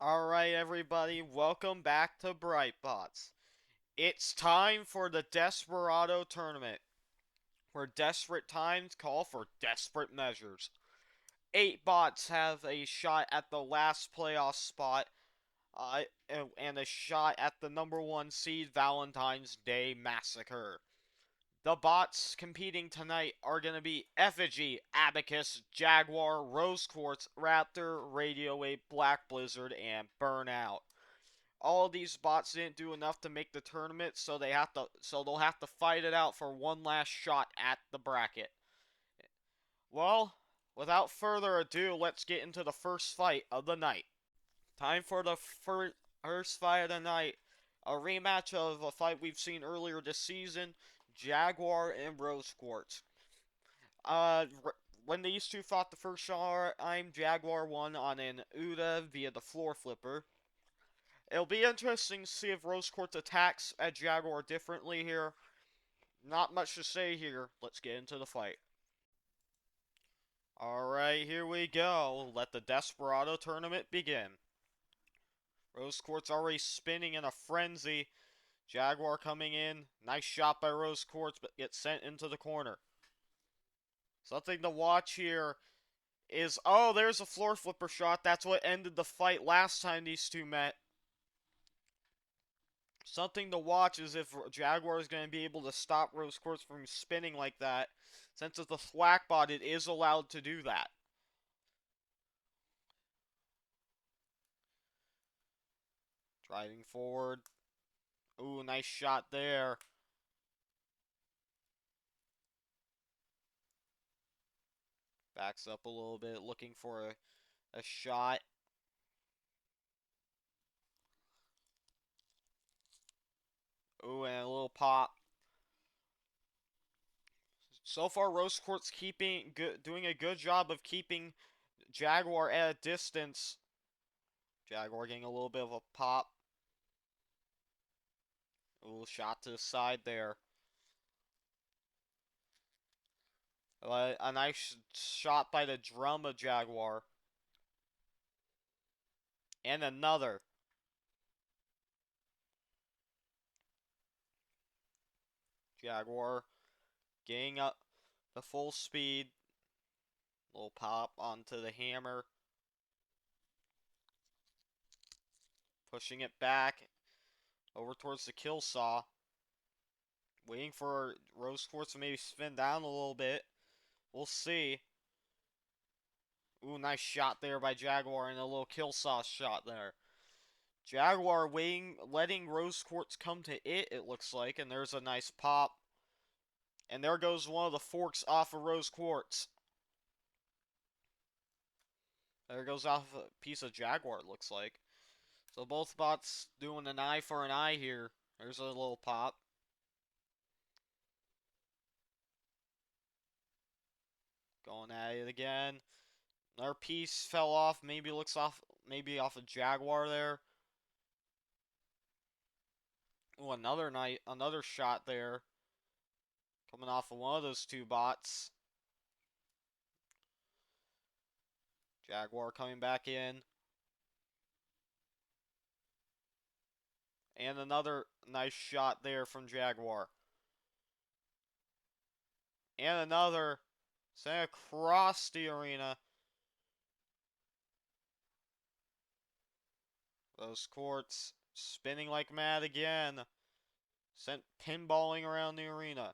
Alright, everybody, welcome back to Brightbots. It's time for the Desperado tournament, where desperate times call for desperate measures. 8 bots have a shot at the last playoff spot, and a shot at the number 1 seed Valentine's Day Massacre. The bots competing tonight are going to be Effigy, Abacus, Jaguar, Rose Quartz, Raptor, Radio Wave, Black Blizzard, and Burnout. All of these bots didn't do enough to make the tournament, so they'll have to fight it out for one last shot at the bracket. Well, without further ado, let's get into the first fight of the night. Time for the first fight of the night. A rematch of a fight we've seen earlier this season, Jaguar and Rose Quartz. Uh, when these two fought the first time, Jaguar won on an Uda via the floor flipper. It'll be interesting to see if Rose Quartz attacks at Jaguar differently here. Not much to say here. Let's get into the fight. Alright, here we go. Let the Desperado tournament begin. Rose Quartz already spinning in a frenzy. Jaguar coming in. Nice shot by Rose Quartz, but gets sent into the corner. Something to watch here is, oh, there's a floor flipper shot. That's what ended the fight last time these two met. Something to watch is if Jaguar is going to be able to stop Rose Quartz from spinning like that. Since it's a thwack bot, it is allowed to do that. Driving forward. Ooh, nice shot there. Backs up a little bit, looking for a shot. Ooh, and a little pop. So far, Rose Quartz doing a good job of keeping Jaguar at a distance. Jaguar getting a little bit of a pop. Ooh, shot to the side there. A nice shot by the drum of Jaguar. And another. Jaguar getting up the full speed. Little pop onto the hammer. Pushing it back over towards the kill saw. Waiting for Rose Quartz to maybe spin down a little bit. We'll see. Ooh, nice shot there by Jaguar and a little kill saw shot there. Jaguar letting Rose Quartz come to it looks like, and there's a nice pop. And there goes one of the forks off of Rose Quartz. There goes off a piece of Jaguar, it looks like. So both bots doing an eye for an eye here. There's a little pop. Going at it again. Another piece fell off. Maybe off a Jaguar there. Ooh, another shot there. Coming off of one of those two bots. Jaguar coming back in. And another nice shot there from Jaguar. And another sent across the arena. Those courts spinning like mad again. Sent pinballing around the arena.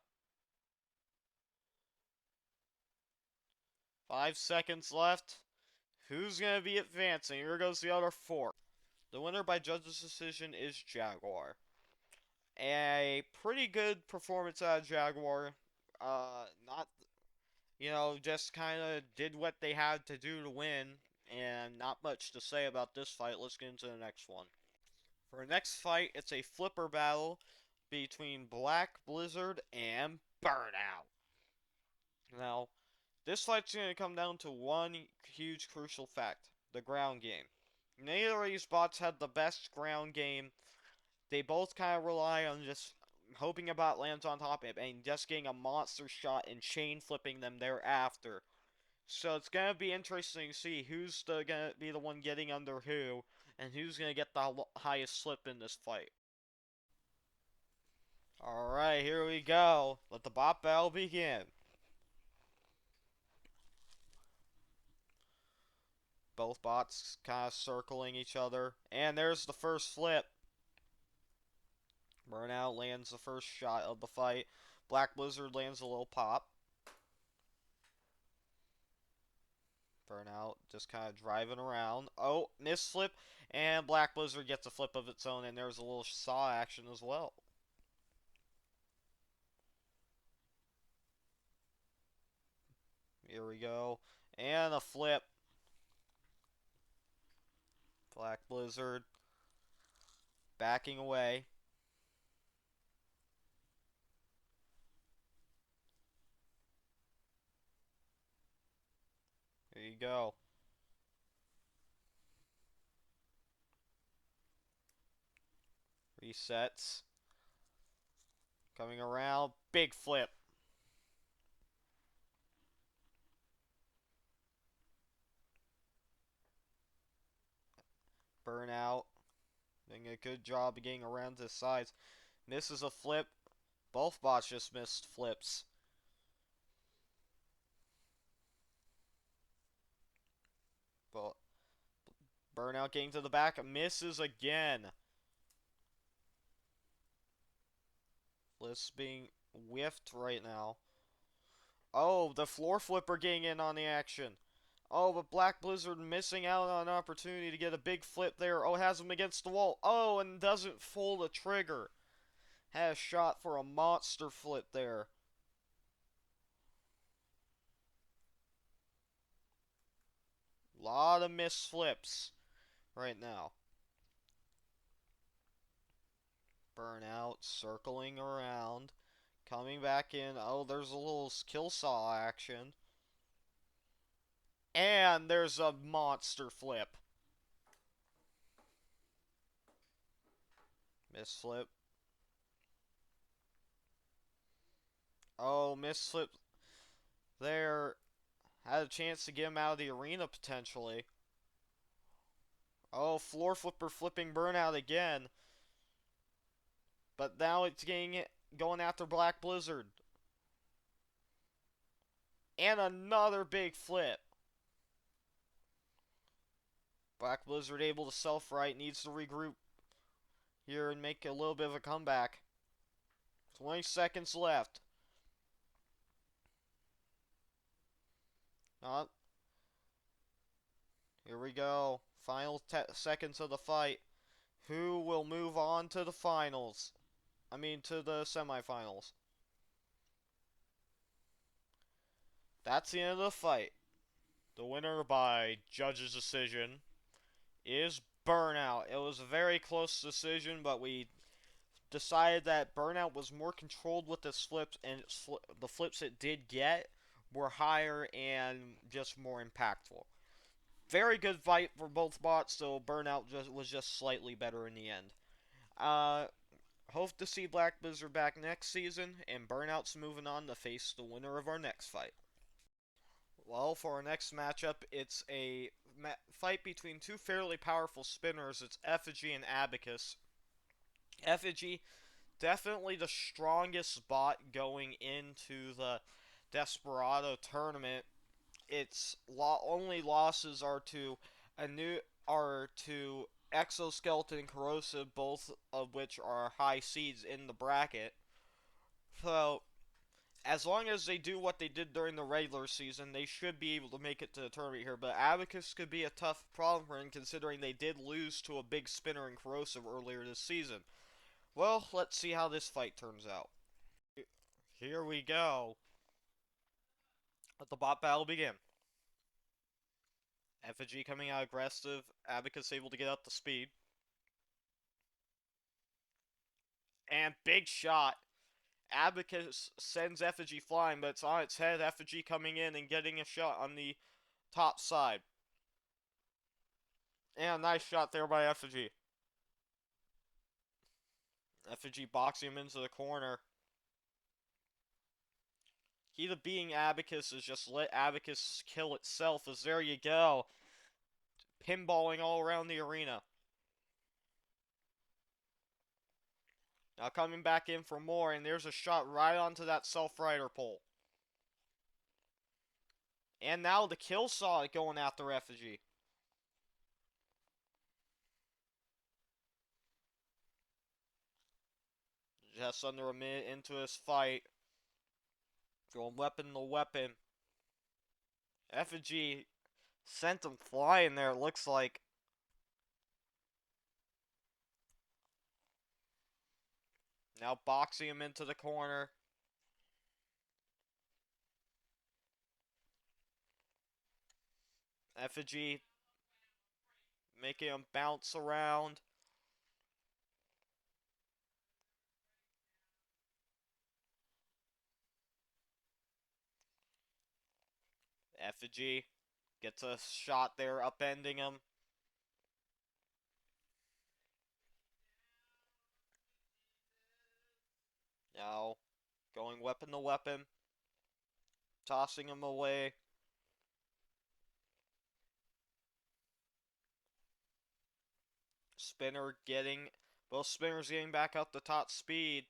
5 seconds left. Who's going to be advancing? Here goes the other four. The winner by judge's decision is Jaguar. A pretty good performance out of Jaguar. Not, just kind of did what they had to do to win, and not much to say about this fight. Let's get into the next one. For our next fight, it's a flipper battle between Black Blizzard and Burnout. Now, this fight's going to come down to one huge crucial fact: the ground game. Neither of these bots had the best ground game. They both kind of rely on just hoping a bot lands on top of it and just getting a monster shot and chain flipping them thereafter. So it's gonna be interesting to see who's gonna be the one getting under who, and who's gonna get the highest slip in this fight. Alright, here we go. Let the bot battle begin. Both bots kind of circling each other. And there's the first flip. Burnout lands the first shot of the fight. Black Blizzard lands a little pop. Burnout just kind of driving around. Oh, missed flip. And Black Blizzard gets a flip of its own. And there's a little saw action as well. Here we go. And a flip. Black Blizzard backing away. Here you go. Resets. Coming around. Big flip. Burnout. Doing a good job of getting around to the sides. Misses a flip. Both bots just missed flips. But Burnout getting to the back. Misses again. Flips being whiffed right now. Oh, the floor flipper getting in on the action. Oh, but Black Blizzard missing out on an opportunity to get a big flip there. Oh, has him against the wall. Oh, and doesn't pull the trigger. Has shot for a monster flip there. Lot of missed flips right now. Burnout circling around. Coming back in. Oh, there's a little kill saw action. And there's a monster flip. Miss flip. Oh, miss flip there. Had a chance to get him out of the arena potentially. Oh, floor flipper flipping Burnout again. But now it's going after Black Blizzard. And another big flip. Black Blizzard able to self-right, needs to regroup here and make a little bit of a comeback. 20 seconds left. Not. Here we go. Final seconds of the fight. Who will move on to the finals? I mean, to the semifinals. That's the end of the fight. The winner by judge's decision is Burnout. It was a very close decision, but we decided that Burnout was more controlled with his flips, and the flips it did get were higher and just more impactful. Very good fight for both bots, so Burnout was just slightly better in the end. Uh, Hope to see Black Blizzard back next season, and Burnout's moving on to face the winner of our next fight. Well, for our next matchup, it's a fight between two fairly powerful spinners. It's Effigy and Abacus. Effigy, definitely the strongest bot going into the Desperado tournament. Its only losses are to Exoskeleton and Corrosive, both of which are high seeds in the bracket. So as long as they do what they did during the regular season, they should be able to make it to the tournament here. But Abacus could be a tough problem for him, considering they did lose to a big spinner in Corrosive earlier this season. Well, let's see how this fight turns out. Here we go. Let the bot battle begin. Effigy coming out aggressive. Abacus able to get up to speed. And big shot. Abacus sends Effigy flying, but it's on its head. Effigy coming in and getting a shot on the top side. And a nice shot there by Effigy. Effigy boxing him into the corner. Key to being Abacus is just let Abacus kill itself, as there you go. Pinballing all around the arena. Now coming back in for more, and there's a shot right onto that self-rider pole. And now the kill saw going after Effigy. Just under a minute into this fight. Going weapon to weapon. Effigy sent him flying there, it looks like. Now boxing him into the corner. Effigy making him bounce around. Effigy gets a shot there, upending him. Now going weapon to weapon. Tossing him away. Both spinners getting back up to top speed.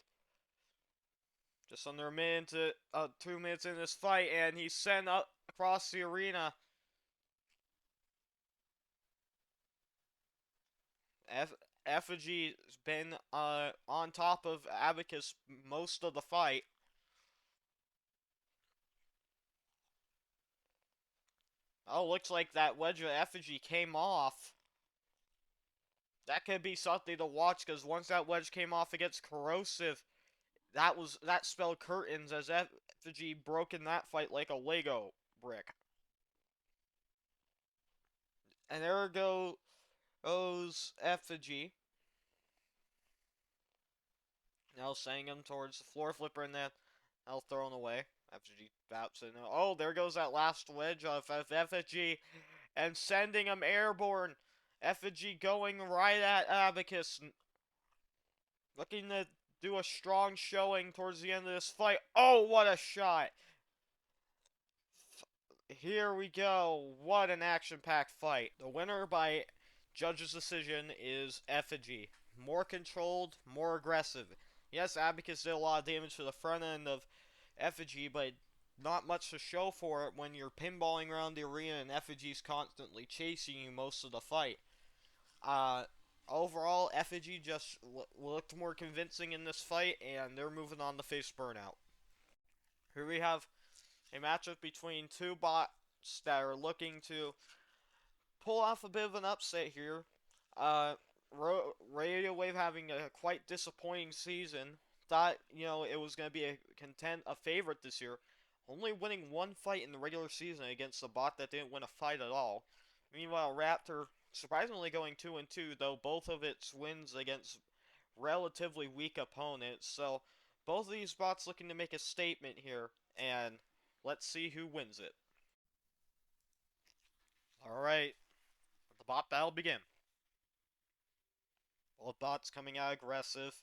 Just under a minute to 2 minutes in this fight, and he's sent up across the arena. Effigy's been on top of Abacus most of the fight. Oh, looks like that wedge of Effigy came off. That could be something to watch, because once that wedge came off against Corrosive, that spelled curtains, as Effigy broke in that fight like a Lego brick. And there goes Effigy. Now sending him towards the floor flipper, and then now thrown away. Effigy bouts in. Oh, there goes that last wedge of Effigy, and sending him airborne. Effigy going right at Abacus, looking to do a strong showing towards the end of this fight. Oh, what a shot! Here we go. What an action-packed fight. The winner by judge's decision is Effigy. More controlled, more aggressive. Yes, Abacus did a lot of damage to the front end of Effigy, but not much to show for it when you're pinballing around the arena and Effigy's constantly chasing you most of the fight. Overall, Effigy just looked more convincing in this fight, and they're moving on to face Burnout. Here we have a matchup between two bots that are looking to pull off a bit of an upset here. Uh, Radio Wave having a quite disappointing season. Thought it was going to be a favorite this year. Only winning one fight in the regular season against a bot that didn't win a fight at all. Meanwhile, Raptor surprisingly going 2-2, though both of its wins against relatively weak opponents. So both of these bots looking to make a statement here, and let's see who wins it. Alright, the bot battle begin. Both bots coming out aggressive.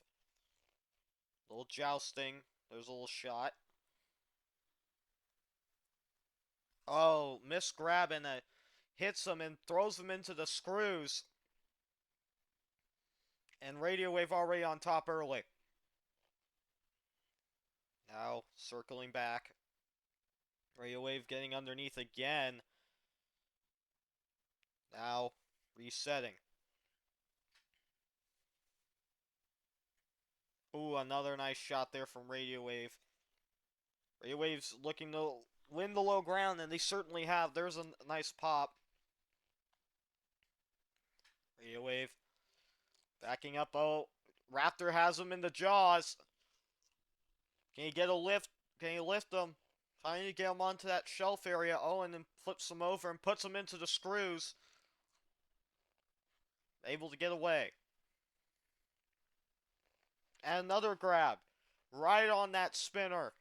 Little jousting. There's a little shot. Oh, miss grab, and hits him and throws him into the screws. And Radio Wave already on top early. Now circling back. Radio Wave getting underneath again. Now resetting. Ooh, another nice shot there from Radio Wave. Radio Wave's looking to win the low ground, and they certainly have. There's a nice pop. Radio Wave backing up. Oh, Raptor has him in the jaws. Can he get a lift? Can he lift him? Trying to get him onto that shelf area. Oh, and then flips him over and puts him into the screws. Able to get away. And another grab. Right on that spinner.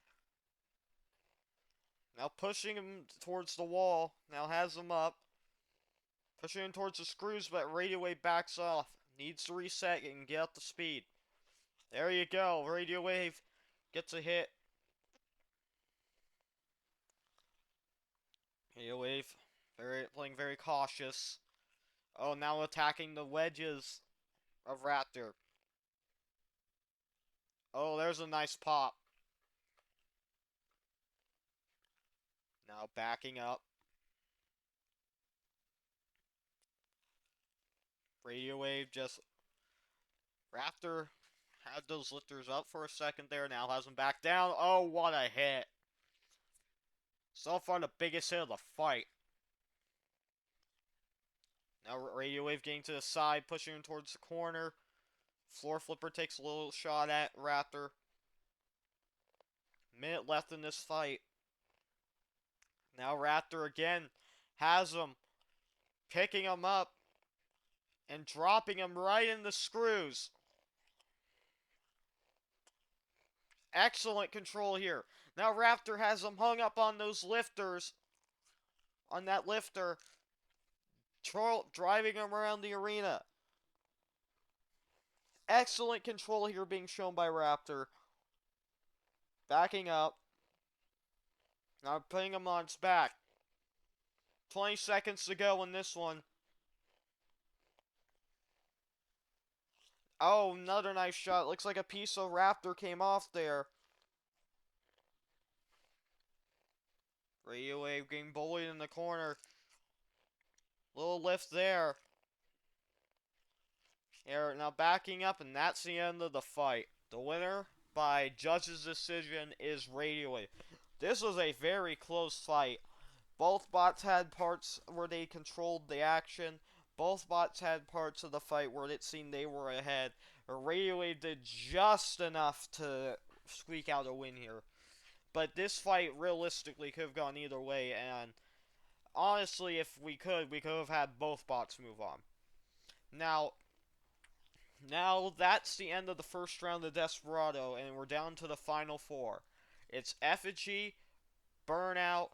Now pushing him towards the wall. Now has him up. Pushing him towards the screws, but Radio Wave backs off. Needs to reset and get up to speed. There you go. Radio Wave gets a hit. Radio Wave, playing very cautious. Oh, now attacking the wedges of Raptor. Oh, there's a nice pop. Now backing up. Radio Wave just... Raptor had those lifters up for a second there. Now has them back down. Oh, what a hit. So far, the biggest hit of the fight. Now Radio Wave getting to the side, pushing him towards the corner. Floor Flipper takes a little shot at Raptor. Minute left in this fight. Now Raptor again has him, picking him up and dropping him right in the screws. Excellent control here. Now Raptor has him hung up on those lifters, on that lifter, driving him around the arena. Excellent control here being shown by Raptor. Backing up. Now putting him on its back. 20 seconds to go in this one. Oh, another nice shot. Looks like a piece of Raptor came off there. Radio Wave getting bullied in the corner. Little lift there. Here, now backing up, and that's the end of the fight. The winner by judge's decision is Radio Wave. This was a very close fight. Both bots had parts where they controlled the action. Both bots had parts of the fight where it seemed they were ahead. Radio Wave did just enough to squeak out a win here. But this fight realistically could have gone either way, and honestly, if we could have had both bots move on. Now that's the end of the first round of Desperado, and we're down to the final four. It's Effigy, Burnout,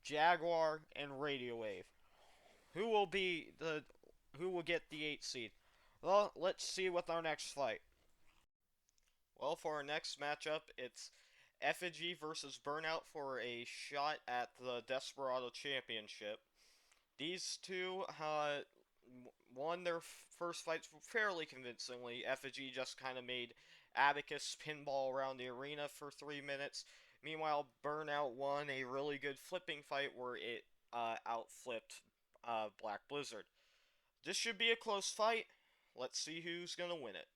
Jaguar, and Radio Wave. Who will get the 8th seed? Well, let's see with our next fight. Well, for our next matchup, it's Effigy versus Burnout for a shot at the Desperado Championship. These two won their first fights fairly convincingly. Effigy just kind of made Abacus pinball around the arena for 3 minutes. Meanwhile, Burnout won a really good flipping fight where it outflipped Black Blizzard. This should be a close fight. Let's see who's going to win it.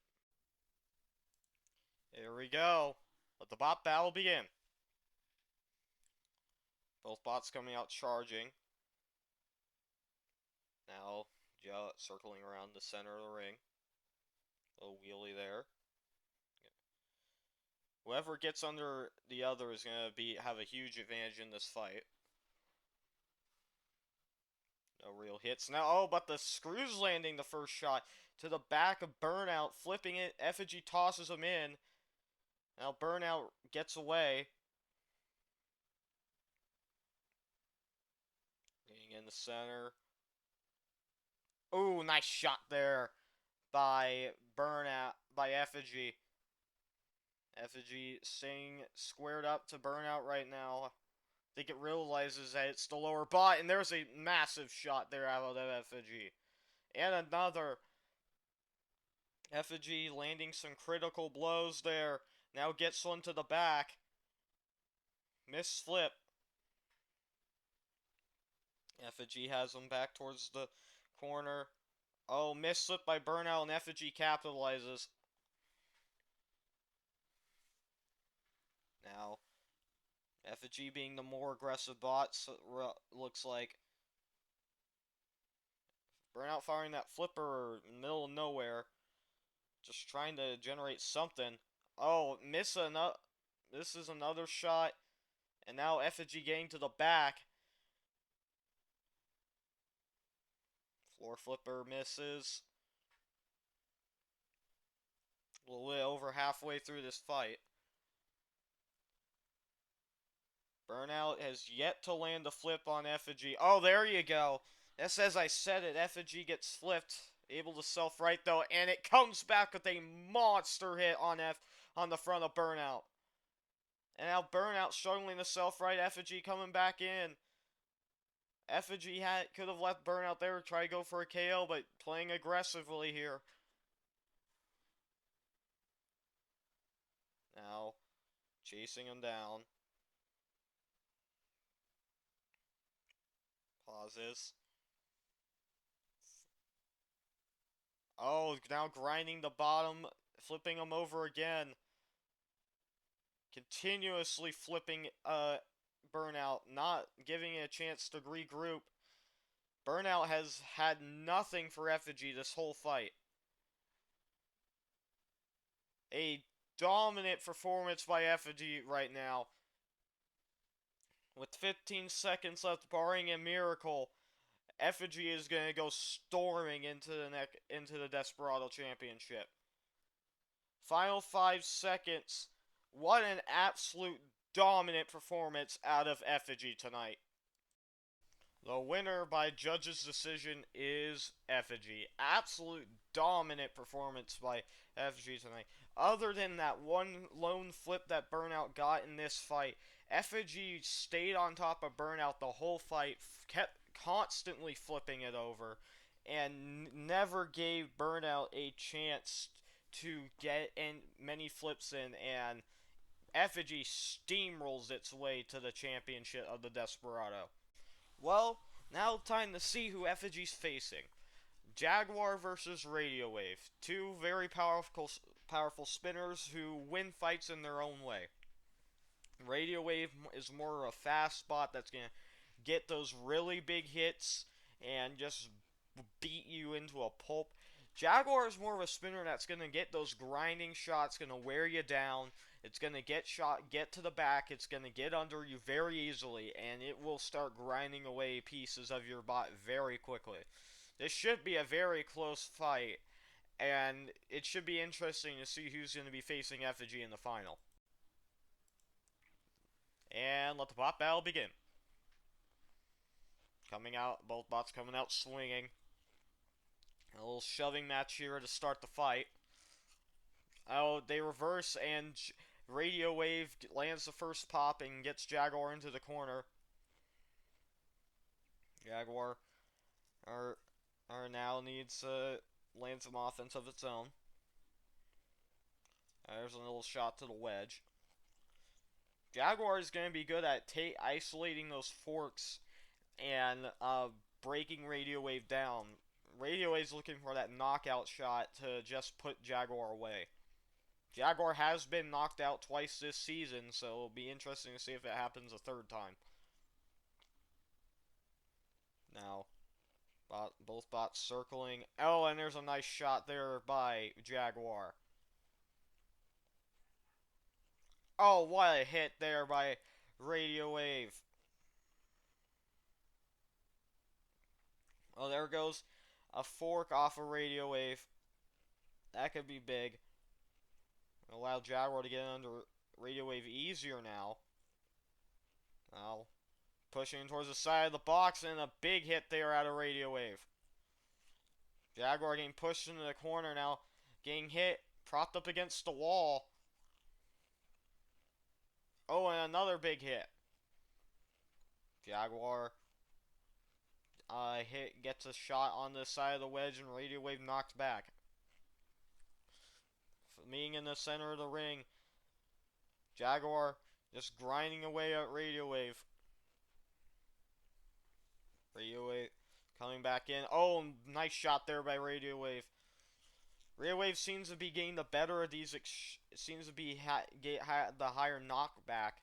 Here we go. Let the bot battle begin. Both bots coming out charging. Now, circling around the center of the ring. A little wheelie there. Whoever gets under the other is going to have a huge advantage in this fight. No real hits now. Oh, but the screws landing the first shot to the back of Burnout, flipping it. Effigy tosses him in. Now Burnout gets away. Getting in the center. Ooh, nice shot there by Effigy. Effigy staying squared up to Burnout right now. I think it realizes that it's the lower bot, and there's a massive shot there out of Effigy. And another. Effigy landing some critical blows there. Now gets one to the back. Missed flip. Effigy has him back towards the corner. Oh, missed flip by Burnout, and Effigy capitalizes. Now, Effigy being the more aggressive bot, so looks like. Burnout firing that flipper in the middle of nowhere. Just trying to generate something. Oh, this is another shot. And now Effigy getting to the back. Floor flipper misses. A little bit over halfway through this fight. Burnout has yet to land a flip on Effigy. Oh, there you go. That's as I said it. Effigy gets flipped. Able to self-right though, and it comes back with a monster hit on the front of Burnout. And now Burnout struggling to self-right. Effigy coming back in. Effigy could have left Burnout there, try to go for a KO, but playing aggressively here. Now, chasing him down. Pauses. Oh, now grinding the bottom, flipping him over again. Continuously flipping Burnout, not giving it a chance to regroup. Burnout has had nothing for Effigy this whole fight. A dominant performance by Effigy right now. With 15 seconds left, barring a miracle, Effigy is going to go storming into the Desperado Championship. Final 5 seconds. What an absolute dominant performance out of Effigy tonight. The winner by judge's decision is Effigy. Absolute dominant performance by Effigy tonight. Other than that one lone flip that Burnout got in this fight, Effigy stayed on top of Burnout the whole fight, kept constantly flipping it over, and never gave Burnout a chance to get in many flips in, and Effigy steamrolls its way to the championship of the Desperado. Well, now time to see who Effigy's facing. Jaguar versus Radio Wave. Two very powerful spinners who win fights in their own way. Radio Wave is more of a fast spot that's going to get those really big hits and just beat you into a pulp. Jaguar is more of a spinner that's going to get those grinding shots, going to wear you down. It's going to get to the back. It's going to get under you very easily, and it will start grinding away pieces of your bot very quickly. This should be a very close fight, and it should be interesting to see who's going to be facing Effigy in the final. And let the bot battle begin. Coming out, both bots coming out swinging. A little shoving match here to start the fight. Oh, they reverse, and Radio Wave lands the first pop and gets Jaguar into the corner. Jaguar now needs to land some offense of its own. There's a little shot to the wedge. Jaguar is going to be good at isolating those forks and breaking Radio Wave down. Radio Wave's looking for that knockout shot to just put Jaguar away. Jaguar has been knocked out twice this season, so it'll be interesting to see if it happens a third time. Now, both bots circling. Oh, and there's a nice shot there by Jaguar. Oh, what a hit there by Radio Wave. Oh, there goes a fork off a Radio Wave. That could be big. Allow Jaguar to get under Radio Wave easier now. Now, pushing towards the side of the box, and a big hit there out of Radio Wave. Jaguar getting pushed into the corner now, getting hit, propped up against the wall. Oh, and another big hit. Jaguar gets a shot on the side of the wedge, and Radio Wave knocks back. Being in the center of the ring, Jaguar just grinding away at Radio Wave. Radio Wave coming back in. Oh, nice shot there by Radio Wave. Radio Wave seems to be getting the better of these. Seems to be the higher knockback.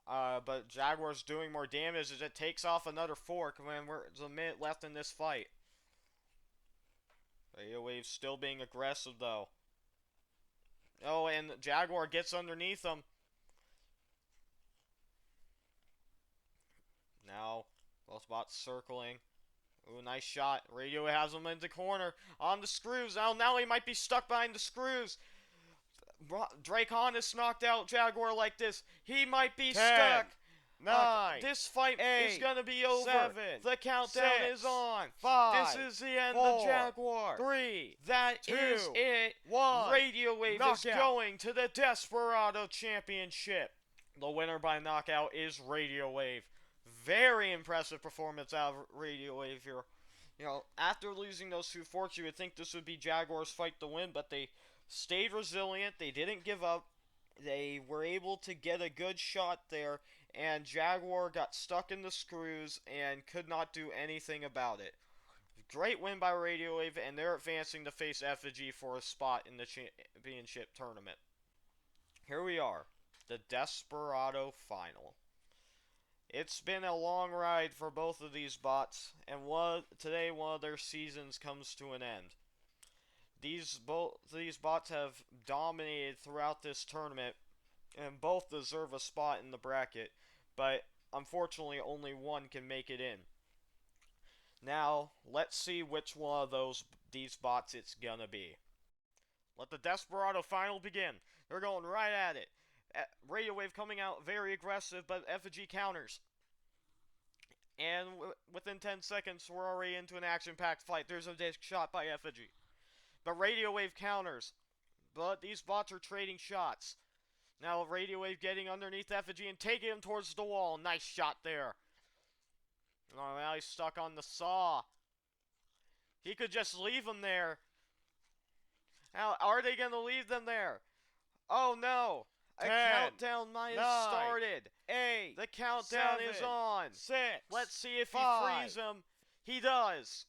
But Jaguar's doing more damage as it takes off another fork when there's a minute left in this fight. Radio Wave still being aggressive though. Oh, and Jaguar gets underneath him. Now, both bots circling. Ooh, nice shot. Radio has him in the corner. On the screws. Now he might be stuck behind the screws. Draconis knocked out Jaguar like this. He might be 10, stuck. 9. This fight 8, is going to be over. 7, the countdown 6, is on. 5. This is the end 4, of Jaguar. 3. That 2, is it. 1. Radio Wave is Knockout. going to the Desperado Championship. The winner by knockout is Radio Wave. Very impressive performance out of Radio Wave here. After losing those two forks, you would think this would be Jaguar's fight to win, but they stayed resilient. They didn't give up. They were able to get a good shot there, and Jaguar got stuck in the screws and could not do anything about it. Great win by Radio Wave, and they're advancing to face Effigy for a spot in the championship tournament. Here we are, the Desperado final. It's been a long ride for both of these bots, and today one of their seasons comes to an end. Both these bots have dominated throughout this tournament, and both deserve a spot in the bracket, but unfortunately only one can make it in. Now, let's see which one of these bots it's gonna be. Let the Desperado final begin. They're going right at it. Radio Wave coming out very aggressive, but Effigy counters. And within 10 seconds, we're already into an action-packed fight. There's a disc shot by Effigy. But Radio Wave counters. But these bots are trading shots. Now Radio Wave getting underneath Effigy and taking him towards the wall. Nice shot there. Oh, now he's stuck on the saw. He could just leave him there. Now, are they going to leave them there? Oh, no. A countdown might have started. 8. The countdown 7, is on. 6. Let's see if 5. he frees him. He does.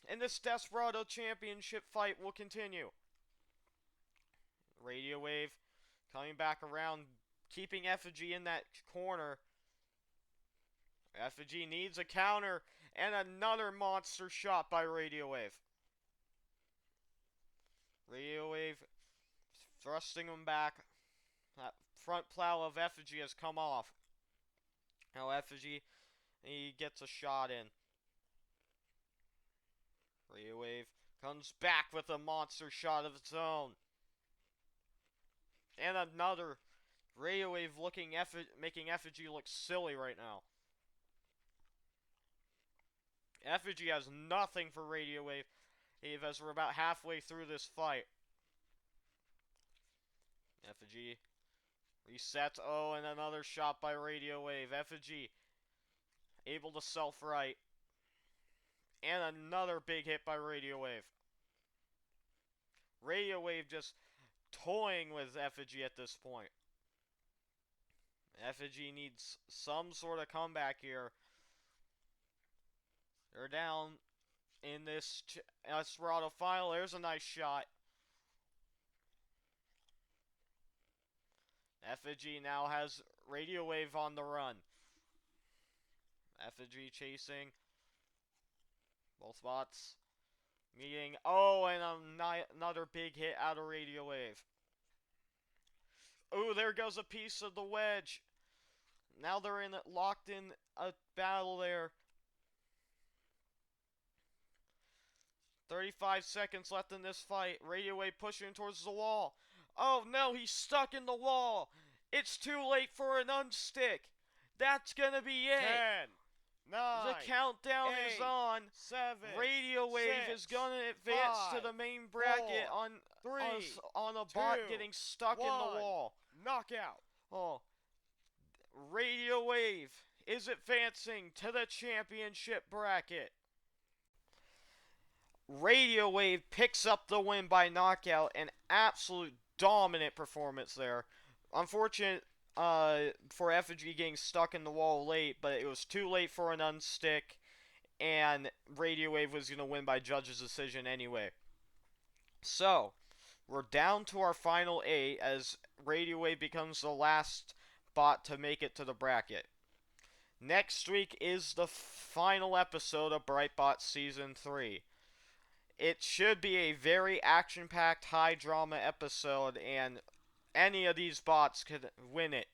And this Desperado championship fight will continue. Radio Wave coming back around, keeping Effigy in that corner. Effigy needs a counter, and another monster shot by Radio Wave. Radio Wave thrusting him back. That front plow of Effigy has come off. Now Effigy, he gets a shot in. Radio Wave comes back with a monster shot of its own. And another. Radio Wave making Effigy look silly right now. Effigy has nothing for Radio Wave as we're about halfway through this fight. Effigy resets. Oh, and another shot by Radio Wave. Effigy able to self-right. And another big hit by Radio Wave. Radio Wave just toying with Effigy at this point. Effigy needs some sort of comeback here. They're down in this Desperado final. There's a nice shot. Effigy now has Radio Wave on the run. Effigy chasing. Both bots meeting. Oh, and another big hit out of Radio Wave. Ooh, there goes a piece of the wedge. Now they're locked in a battle there. 35 seconds left in this fight. Radio Wave pushing towards the wall. Oh no, he's stuck in the wall. It's too late for an unstick. That's gonna be it. 10, 9, the countdown 8, is on. 7. Radio Wave 6, is gonna advance 5, to the main bracket 4, 3, on a bot 2, getting stuck in 1. the wall. Knockout. Oh, Radio Wave is advancing to the championship bracket. Radio Wave picks up the win by knockout. An absolute dominant performance there. Unfortunate for Effigy getting stuck in the wall late, but it was too late for an unstick, and Radio Wave was going to win by judge's decision anyway. So, we're down to our final 8 as Radio Wave becomes the last bot to make it to the bracket. Next week is the final episode of Brightbots Season 3. It should be a very action-packed, high-drama episode, and any of these bots could win it.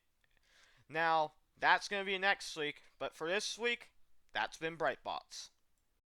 Now, that's going to be next week, but for this week, that's been Brightbots.